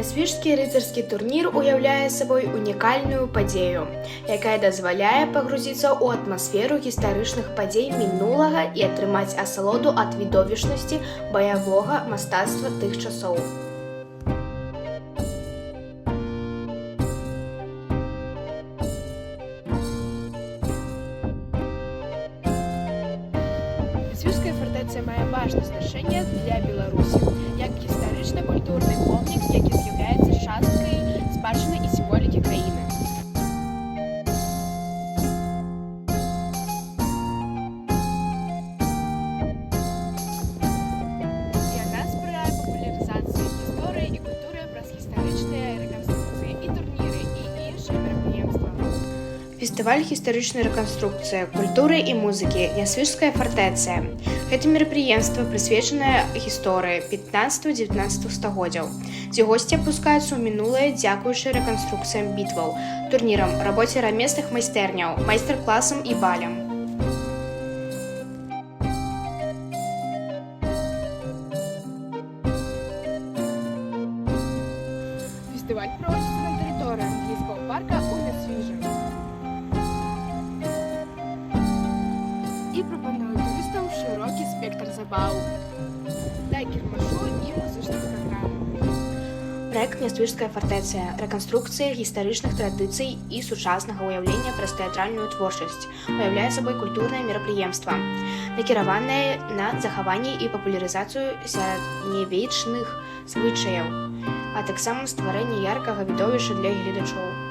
Нясвіжскі рыцарскі турнір уяўляе сабой унікальную падзею, якая дазваляе пагрузіцца ў атмасферу гістарычных падзей мінулага і атрымаць асалоду ад відовішчнасці баявога мастацтва тых часоў. Нясвіжская фартэцыя мае важнае значэнне для Беларусі, як гістарычна-культурны помнік, які з'яўляецца часткай спадчыны і сімволікі краіны. Яна спрыяе папулярызацыі гісторыі і культуры праз гістарычныя рэканструкцыі і турніры і іншыя мерапрыемствы. Фестываль гістарычнай рэканструкцыі, культуры і музыкі «Нясвіжская фартэцыя». Гэта мерапрыемства прысвечанае гісторыі 15-19 стагоддзяў, дзе госці апускаюцца ў мінулае дзякуючы рэканструкцыям бітваў, турнірам, рабоце рамесных майстэрняў, майстар-класам і балям. Фестываль проводзіцца на тэрыторыі англійскага парка ў Нясвіжы і прапануе турыстам шырокі спектр забаў для кірмашу і музычных праграм. Праект «Нясвіжская фартэцыя» – рэканструкцыя гістарычных традыцый і сучаснага ўяўлення праз тэатральную творчасць, уяўляе сабой культурнае мерапрыемства, накіраванае на захаванне і папулярызацыю сярэднявечных звычаяў, а таксама стварэнне яркага відовішча для гледачоў.